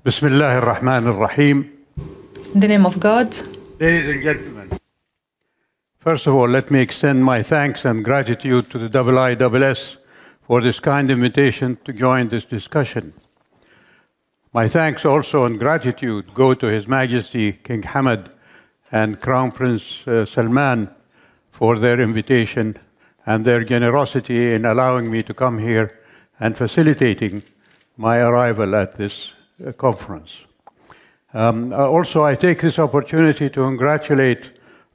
Bismillah ar-Rahman ar-Rahim. In the name of God. Ladies and gentlemen, first of all, let me extend my thanks and gratitude to the IISS for this kind invitation to join this discussion. My thanks also and gratitude go to His Majesty King Hamad and Crown Prince Salman for their invitation and their generosity in allowing me to come here and facilitating my arrival at this conference. Also, I take this opportunity to congratulate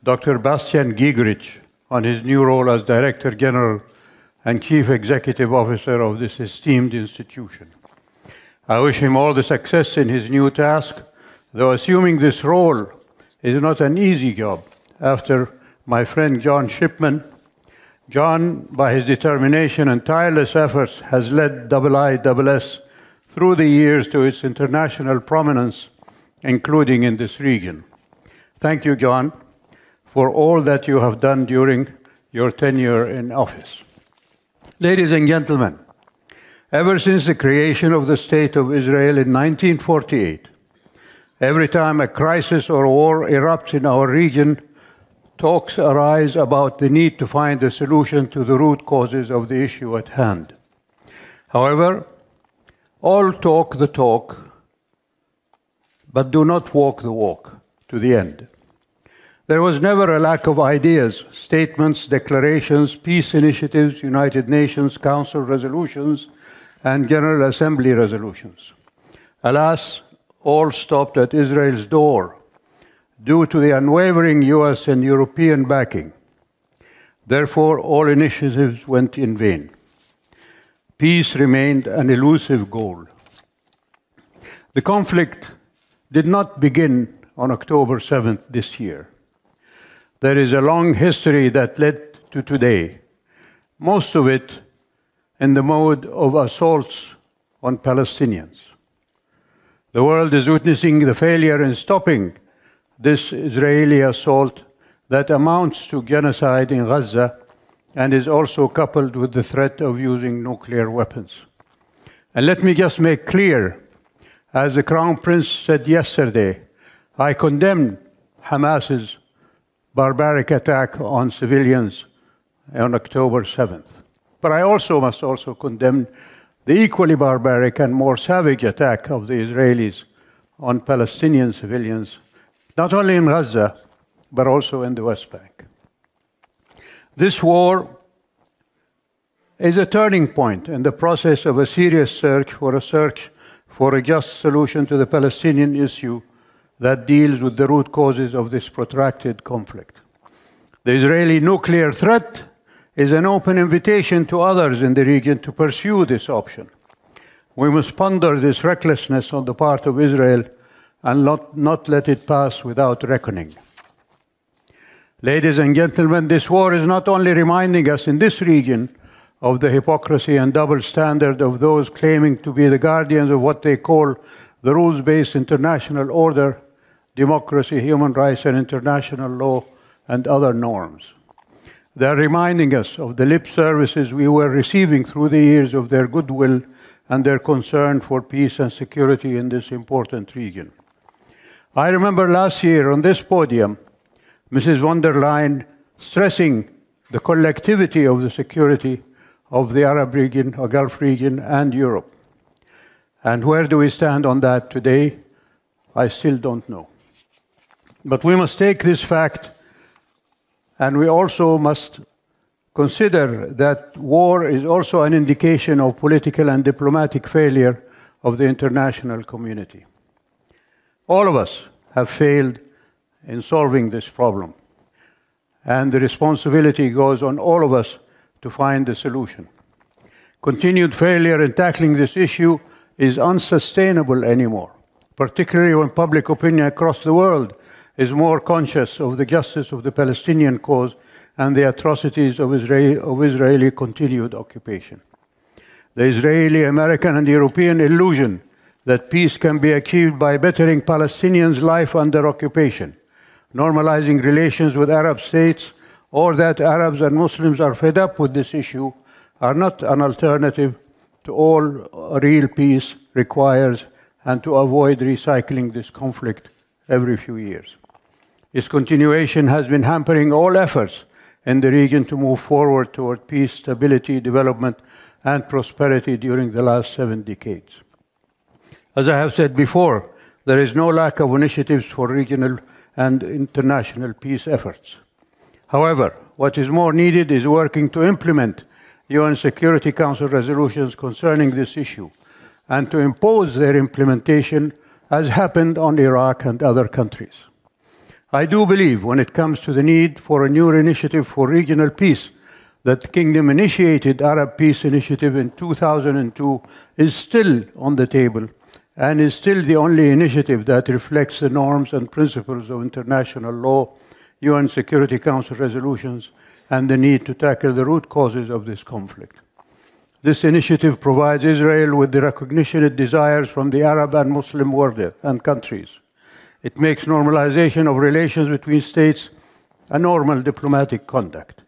Dr. Bastian Giegerich on his new role as Director General and Chief Executive Officer of this esteemed institution. I wish him all the success in his new task, though assuming this role is not an easy job. After my friend John Shipman, John, by his determination and tireless efforts, has led IISS through the years to its international prominence, including in this region. Thank you, John, for all that you have done during your tenure in office. Ladies and gentlemen, ever since the creation of the State of Israel in 1948, every time a crisis or war erupts in our region, talks arise about the need to find a solution to the root causes of the issue at hand. However, all talk the talk, but do not walk the walk to the end. There was never a lack of ideas, statements, declarations, peace initiatives, United Nations Council resolutions, and General Assembly resolutions. Alas, all stopped at Israel's door due to the unwavering US and European backing. Therefore, all initiatives went in vain. Peace remained an elusive goal. The conflict did not begin on October 7th this year. There is a long history that led to today, most of it in the mode of assaults on Palestinians. The world is witnessing the failure in stopping this Israeli assault that amounts to genocide in Gaza and is also coupled with the threat of using nuclear weapons. And let me just make clear, as the Crown Prince said yesterday, I condemn Hamas's barbaric attack on civilians on October 7th. But I also must condemn the equally barbaric and more savage attack of the Israelis on Palestinian civilians, not only in Gaza, but also in the West Bank. This war is a turning point in the process of a serious search for a just solution to the Palestinian issue that deals with the root causes of this protracted conflict. The Israeli nuclear threat is an open invitation to others in the region to pursue this option. We must ponder this recklessness on the part of Israel and not let it pass without reckoning. Ladies and gentlemen, this war is not only reminding us in this region of the hypocrisy and double standard of those claiming to be the guardians of what they call the rules-based international order, democracy, human rights, and international law, and other norms. They are reminding us of the lip services we were receiving through the years of their goodwill and their concern for peace and security in this important region. I remember last year on this podium, Mrs. von der Leyen stressing the collectivity of the security of the Arab region, or Gulf region, and Europe. And where do we stand on that today? I still don't know. But we must take this fact, and we also must consider that war is also an indication of political and diplomatic failure of the international community. All of us have failed in solving this problem, and the responsibility goes on all of us to find the solution. Continued failure in tackling this issue is unsustainable anymore, particularly when public opinion across the world is more conscious of the justice of the Palestinian cause and the atrocities of Israeli continued occupation. The Israeli, American, and European illusion that peace can be achieved by bettering Palestinians' life under occupation, normalizing relations with Arab states, or that Arabs and Muslims are fed up with this issue, are not an alternative to all real peace requires and to avoid recycling this conflict every few years. Its continuation has been hampering all efforts in the region to move forward toward peace, stability, development, and prosperity during the last 7 decades. As I have said before, there is no lack of initiatives for regional and international peace efforts. However, what is more needed is working to implement UN Security Council resolutions concerning this issue and to impose their implementation as happened on Iraq and other countries. I do believe when it comes to the need for a new initiative for regional peace, that the Kingdom-initiated Arab Peace Initiative in 2002 is still on the table and is still the only initiative that reflects the norms and principles of international law, UN Security Council resolutions, and the need to tackle the root causes of this conflict. This initiative provides Israel with the recognition it desires from the Arab and Muslim world and countries. It makes normalization of relations between states a normal diplomatic conduct.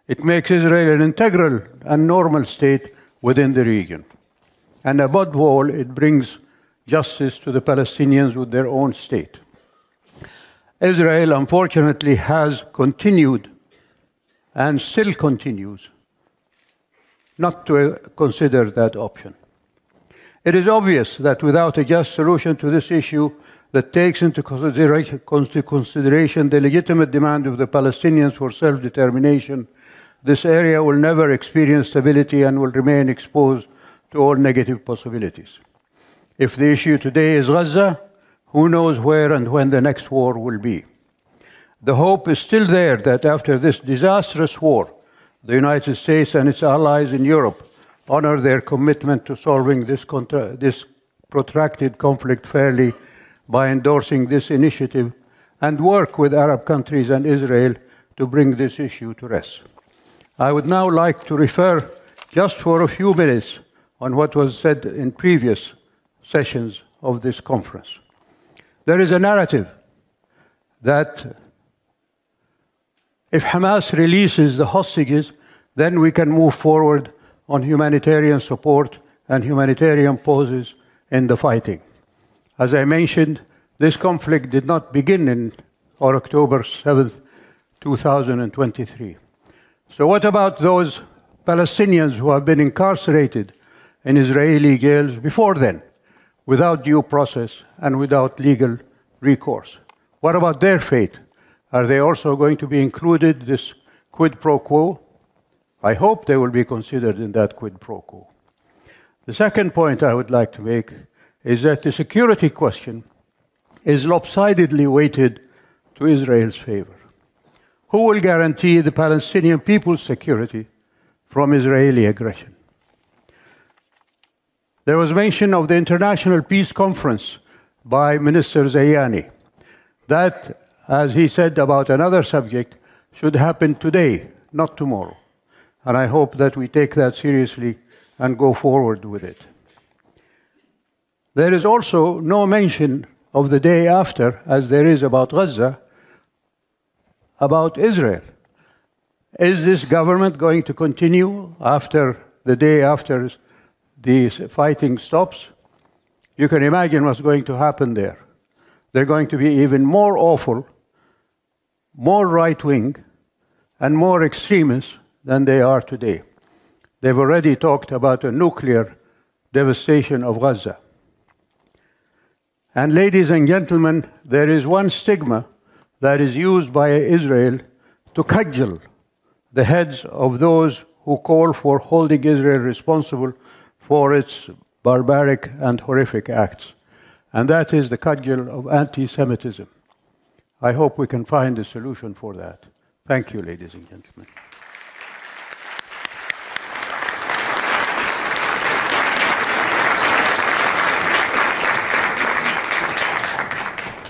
It makes Israel an integral and normal state within the region. And above all, it brings justice to the Palestinians with their own state. Israel, unfortunately, has continued and still continues not to consider that option. It is obvious that without a just solution to this issue that takes into consideration the legitimate demand of the Palestinians for self-determination, this area will never experience stability and will remain exposed to all negative possibilities. If the issue today is Gaza, who knows where and when the next war will be. The hope is still there that after this disastrous war, the United States and its allies in Europe honor their commitment to solving this protracted conflict fairly by endorsing this initiative and work with Arab countries and Israel to bring this issue to rest. I would now like to refer just for a few minutes on what was said in previous sessions of this conference. There is a narrative that if Hamas releases the hostages, then we can move forward on humanitarian support and humanitarian pauses in the fighting. As I mentioned, this conflict did not begin on October 7th, 2023. So what about those Palestinians who have been incarcerated in Israeli jails before then, without due process and without legal recourse? What about their fate? Are they also going to be included, this quid pro quo? I hope they will be considered in that quid pro quo. The second point I would like to make is that the security question is lopsidedly weighted to Israel's favor. Who will guarantee the Palestinian people's security from Israeli aggression? There was mention of the International Peace Conference by Minister Zayani. That, as he said about another subject, should happen today, not tomorrow. And I hope that we take that seriously and go forward with it. There is also no mention of the day after, as there is about Gaza, about Israel. Is this government going to continue after the day after the fighting stops? You can imagine what's going to happen there. They're going to be even more awful, more right-wing, and more extremist than they are today. They've already talked about a nuclear devastation of Gaza. And ladies and gentlemen, there is one stigma that is used by Israel to cudgel the heads of those who call for holding Israel responsible for its barbaric and horrific acts. And that is the cudgel of anti-Semitism. I hope we can find a solution for that. Thank you, ladies and gentlemen.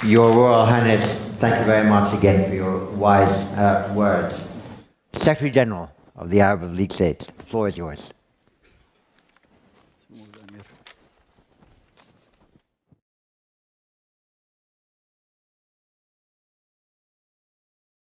Your Royal Highness, thank you very much again for your wise words. Secretary General of the Arab League States, the floor is yours.